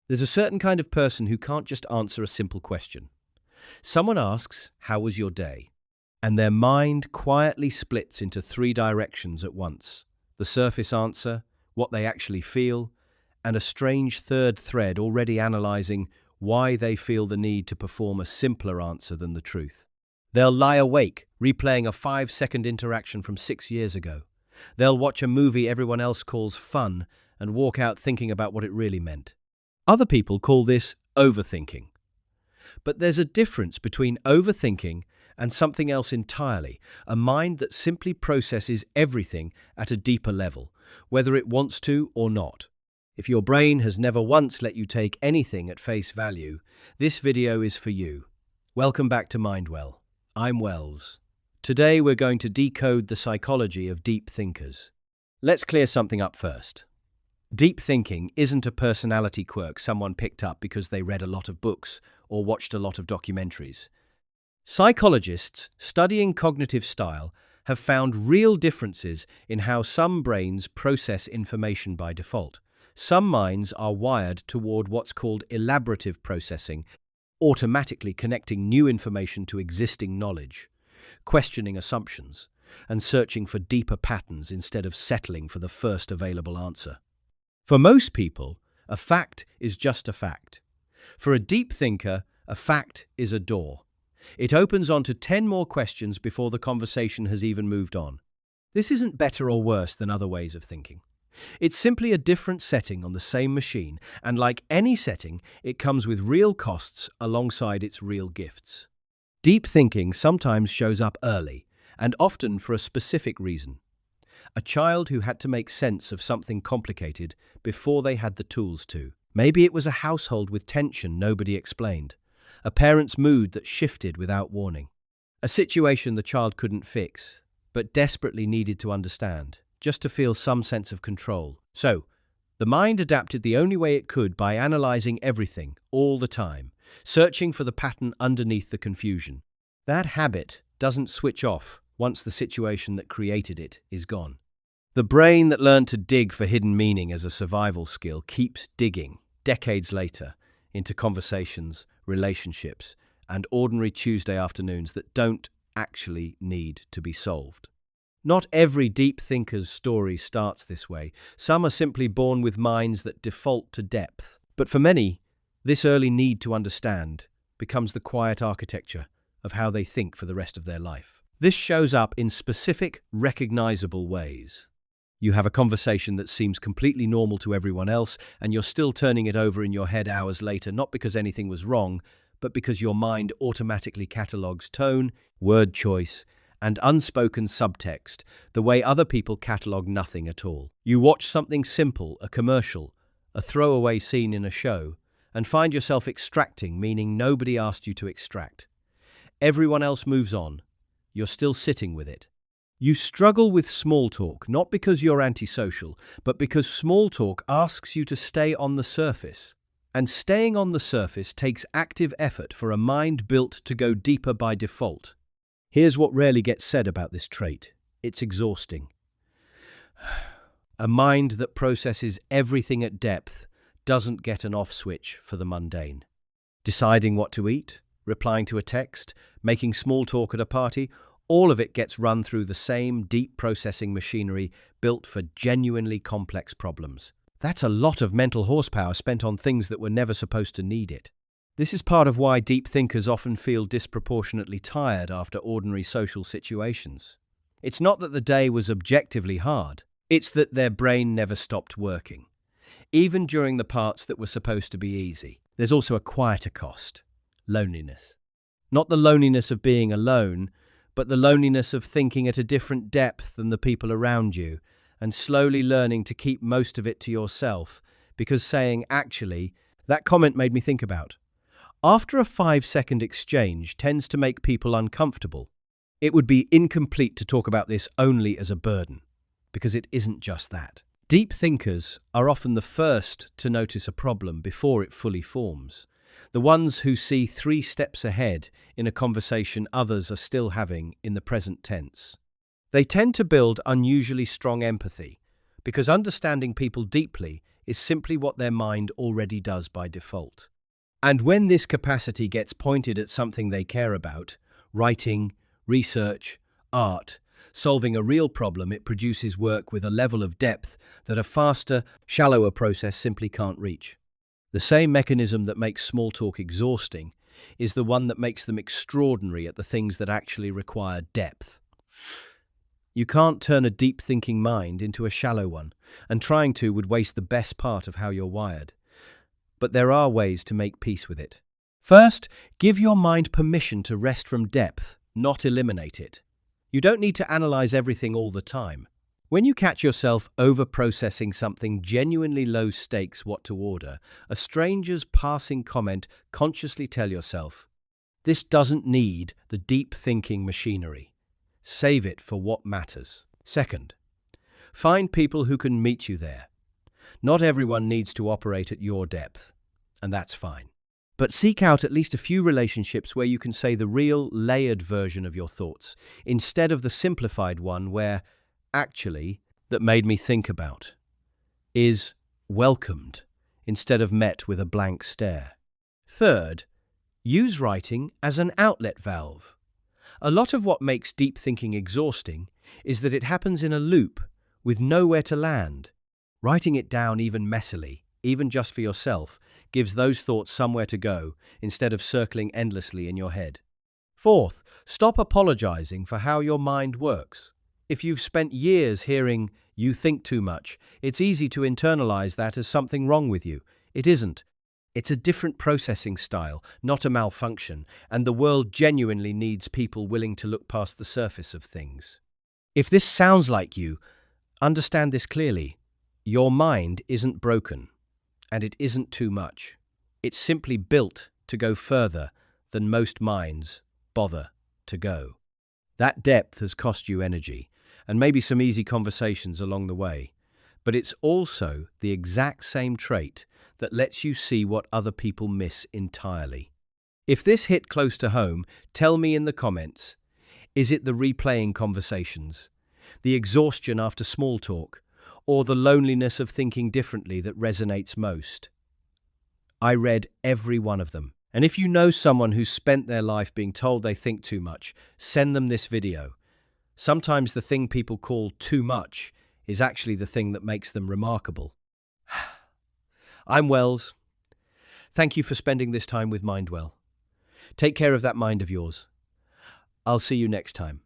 There's a certain kind of person who can't just answer a simple question. Someone asks, "How was your day?" And their mind quietly splits into three directions at once: the surface answer, what they actually feel, and a strange third thread already analyzing why they feel the need to perform a simpler answer than the truth. They'll lie awake, replaying a 5-second interaction from 6 years ago. They'll watch a movie everyone else calls fun and walk out thinking about what it really meant. Other people call this overthinking. But there's a difference between overthinking and something else entirely, a mind that simply processes everything at a deeper level, whether it wants to or not. If your brain has never once let you take anything at face value, this video is for you. Welcome back to Mindwell. I'm Wells. Today we're going to decode the psychology of deep thinkers. Let's clear something up first. Deep thinking isn't a personality quirk someone picked up because they read a lot of books or watched a lot of documentaries. Psychologists studying cognitive style have found real differences in how some brains process information by default. Some minds are wired toward what's called elaborative processing, automatically connecting new information to existing knowledge, questioning assumptions, and searching for deeper patterns instead of settling for the first available answer. For most people, a fact is just a fact. For a deep thinker, a fact is a door. It opens onto 10 more questions before the conversation has even moved on. This isn't better or worse than other ways of thinking. It's simply a different setting on the same machine, and like any setting, it comes with real costs alongside its real gifts. Deep thinking sometimes shows up early, and often for a specific reason. A child who had to make sense of something complicated before they had the tools to. Maybe it was a household with tension nobody explained. A parent's mood that shifted without warning. A situation the child couldn't fix, but desperately needed to understand, just to feel some sense of control. So, the mind adapted the only way it could by analyzing everything, all the time, searching for the pattern underneath the confusion. That habit doesn't switch off once the situation that created it is gone. The brain that learned to dig for hidden meaning as a survival skill keeps digging, decades later, into conversations, relationships, and ordinary Tuesday afternoons that don't actually need to be solved. Not every deep thinker's story starts this way. Some are simply born with minds that default to depth. But for many, this early need to understand becomes the quiet architecture of how they think for the rest of their life. This shows up in specific, recognizable ways. You have a conversation that seems completely normal to everyone else, and you're still turning it over in your head hours later, not because anything was wrong, but because your mind automatically catalogues tone, word choice, and unspoken subtext the way other people catalogue nothing at all. You watch something simple, a commercial, a throwaway scene in a show, and find yourself extracting meaning nobody asked you to extract. Everyone else moves on. You're still sitting with it. You struggle with small talk, not because you're antisocial, but because small talk asks you to stay on the surface. And staying on the surface takes active effort for a mind built to go deeper by default. Here's what rarely gets said about this trait. It's exhausting. A mind that processes everything at depth doesn't get an off switch for the mundane. Deciding what to eat, replying to a text, making small talk at a party, all of it gets run through the same deep processing machinery built for genuinely complex problems. That's a lot of mental horsepower spent on things that were never supposed to need it. This is part of why deep thinkers often feel disproportionately tired after ordinary social situations. It's not that the day was objectively hard, it's that their brain never stopped working, even during the parts that were supposed to be easy. There's also a quieter cost: loneliness. Not the loneliness of being alone, but the loneliness of thinking at a different depth than the people around you, and slowly learning to keep most of it to yourself, because saying, "actually, that comment made me think about," after a 5-second exchange tends to make people uncomfortable. It would be incomplete to talk about this only as a burden, because it isn't just that. Deep thinkers are often the first to notice a problem before it fully forms. The ones who see 3 steps ahead in a conversation others are still having in the present tense. They tend to build unusually strong empathy, because understanding people deeply is simply what their mind already does by default. And when this capacity gets pointed at something they care about, writing, research, art, solving a real problem, it produces work with a level of depth that a faster, shallower process simply can't reach. The same mechanism that makes small talk exhausting is the one that makes them extraordinary at the things that actually require depth. You can't turn a deep-thinking mind into a shallow one, and trying to would waste the best part of how you're wired. But there are ways to make peace with it. First, give your mind permission to rest from depth, not eliminate it. You don't need to analyze everything all the time. When you catch yourself over-processing something genuinely low stakes what to order, a stranger's passing comment, consciously tell yourself, this doesn't need the deep thinking machinery. Save it for what matters. Second, find people who can meet you there. Not everyone needs to operate at your depth, and that's fine. But seek out at least a few relationships where you can say the real, layered version of your thoughts, instead of the simplified one where, actually, that made me think about, is welcomed instead of met with a blank stare. Third, use writing as an outlet valve. A lot of what makes deep thinking exhausting is that it happens in a loop with nowhere to land. Writing it down even messily, even just for yourself, gives those thoughts somewhere to go instead of circling endlessly in your head. Fourth, stop apologizing for how your mind works. If you've spent years hearing, "you think too much," it's easy to internalize that as something wrong with you. It isn't. It's a different processing style, not a malfunction, and the world genuinely needs people willing to look past the surface of things. If this sounds like you, understand this clearly. Your mind isn't broken, and it isn't too much. It's simply built to go further than most minds bother to go. That depth has cost you energy, and maybe some easy conversations along the way, but it's also the exact same trait that lets you see what other people miss entirely. If this hit close to home, tell me in the comments, is it the replaying conversations, the exhaustion after small talk, or the loneliness of thinking differently that resonates most? I read every one of them. And if you know someone who's spent their life being told they think too much, send them this video. Sometimes the thing people call too much is actually the thing that makes them remarkable. I'm Wells. Thank you for spending this time with Mindwell. Take care of that mind of yours. I'll see you next time.